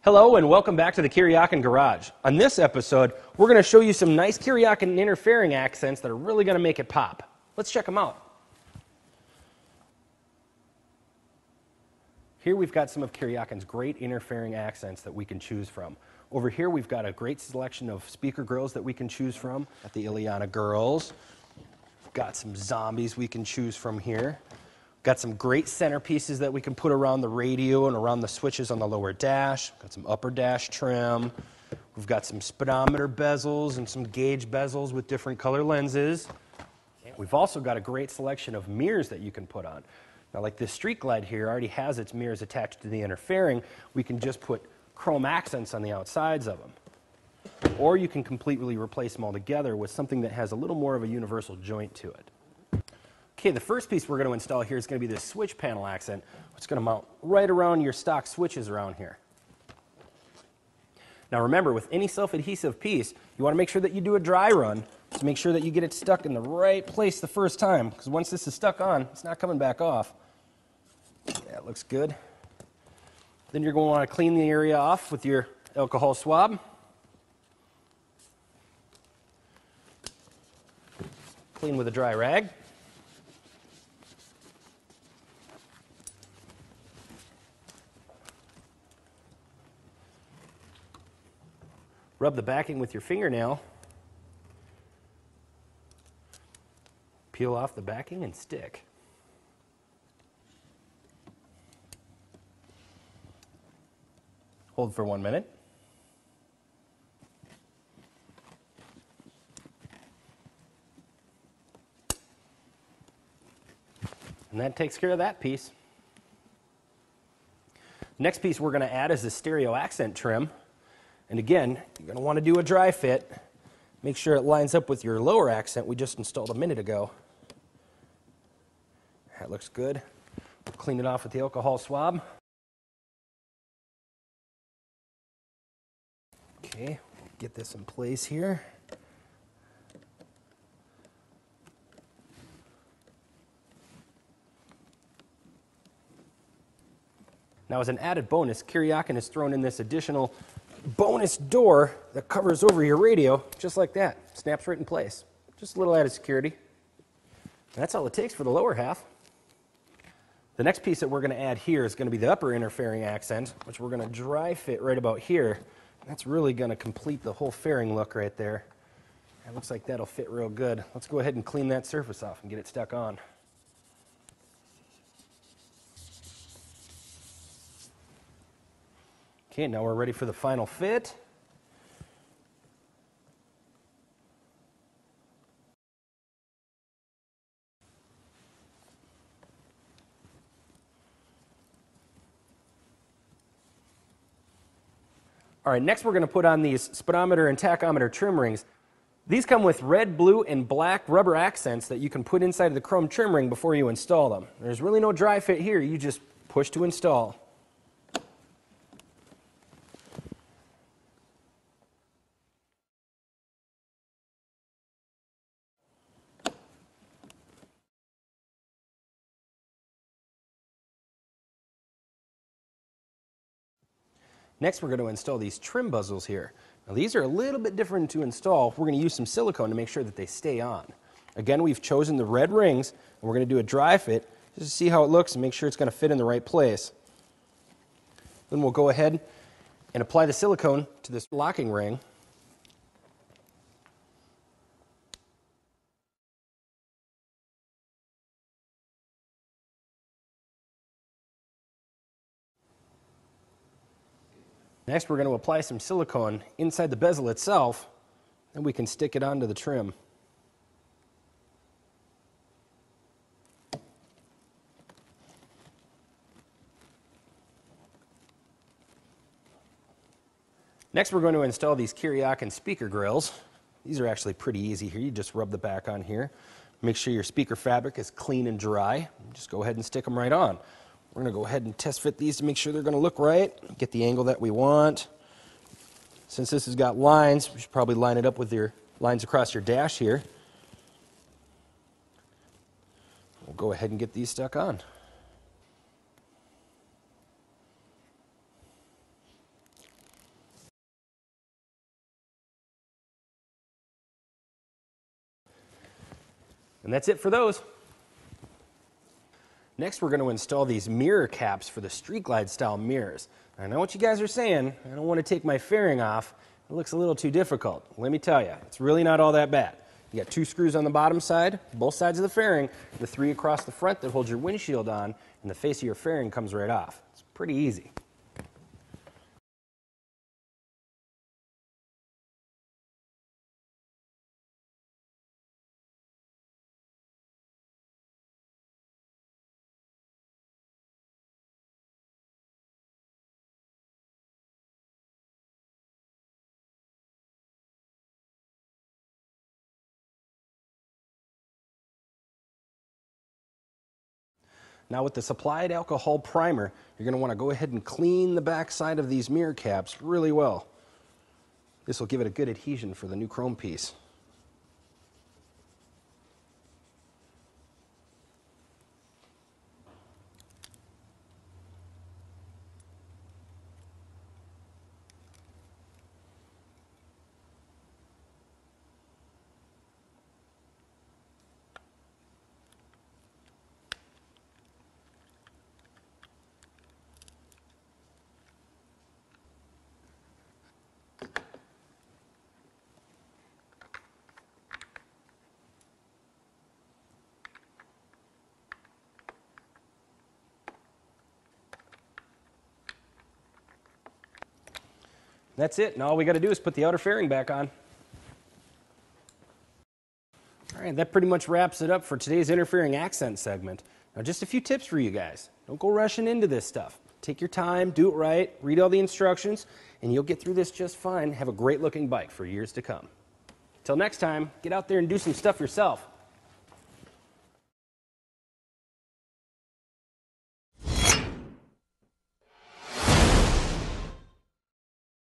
Hello and welcome back to the Küryakyn Garage. On this episode, we're going to show you some nice Küryakyn interfering accents that are really going to make it pop. Let's check them out. Here we've got some of Küryakyn's great interfering accents that we can choose from. Over here we've got a great selection of speaker grills that we can choose from at the Ileana Girls. We've got some zombies we can choose from here. Got some great centerpieces that we can put around the radio and around the switches on the lower dash. Got some upper dash trim. We've got some speedometer bezels and some gauge bezels with different color lenses. We've also got a great selection of mirrors that you can put on. Now, like this Street Glide here already has its mirrors attached to the interfering. We can just put chrome accents on the outsides of them. Or you can completely replace them all together with something that has a little more of a universal joint to it. Okay, the first piece we're going to install here is going to be this switch panel accent, which is going to mount right around your stock switches around here. Now remember, with any self-adhesive piece, you want to make sure that you do a dry run to make sure that you get it stuck in the right place the first time, because once this is stuck on, it's not coming back off. Yeah, it looks good. Then you're going to want to clean the area off with your alcohol swab. Clean with a dry rag. Rub the backing with your fingernail. Peel off the backing and stick. Hold for 1 minute. And that takes care of that piece. Next piece we're going to add is the stereo accent trim. And again, you're going to want to do a dry fit. Make sure it lines up with your lower accent we just installed a minute ago. That looks good. Clean it off with the alcohol swab. Okay, get this in place here. Now, as an added bonus, Küryakyn has thrown in this additional bonus door that covers over your radio, just like that. Snaps right in place. Just a little added security. And that's all it takes for the lower half. The next piece that we're going to add here is going to be the upper interfering accent, which we're going to dry fit right about here. That's really going to complete the whole fairing look right there. It looks like that'll fit real good. Let's go ahead and clean that surface off and get it stuck on. Okay, now we're ready for the final fit. All right, next we're going to put on these speedometer and tachometer trim rings. These come with red, blue, and black rubber accents that you can put inside of the chrome trim ring before you install them. There's really no dry fit here. You just push to install. Next, we're going to install these trim bezels here. Now, these are a little bit different to install. We're going to use some silicone to make sure that they stay on. Again, we've chosen the red rings, and we're going to do a dry fit just to see how it looks and make sure it's going to fit in the right place. Then we'll go ahead and apply the silicone to this locking ring. Next, we're going to apply some silicone inside the bezel itself, and we can stick it onto the trim. Next, we're going to install these Küryakyn speaker grills. These are actually pretty easy here. You just rub the back on here. Make sure your speaker fabric is clean and dry. Just go ahead and stick them right on. We're going to go ahead and test fit these to make sure they're going to look right, get the angle that we want. Since this has got lines, we should probably line it up with your lines across your dash here. We'll go ahead and get these stuck on. And that's it for those. Next, we're going to install these mirror caps for the Street Glide style mirrors. I know what you guys are saying. I don't want to take my fairing off. It looks a little too difficult. Let me tell you, it's really not all that bad. You got 2 screws on the bottom side, both sides of the fairing, the 3 across the front that hold your windshield on, and the face of your fairing comes right off. It's pretty easy. Now with the supplied alcohol primer, you're going to want to go ahead and clean the back side of these mirror caps really well. This will give it a good adhesion for the new chrome piece. That's it, and all we got to do is put the outer fairing back on. All right, that pretty much wraps it up for today's interfering accent segment. Now just a few tips for you guys. Don't go rushing into this stuff. Take your time, do it right, read all the instructions, and you'll get through this just fine. Have a great looking bike for years to come. Till next time, get out there and do some stuff yourself.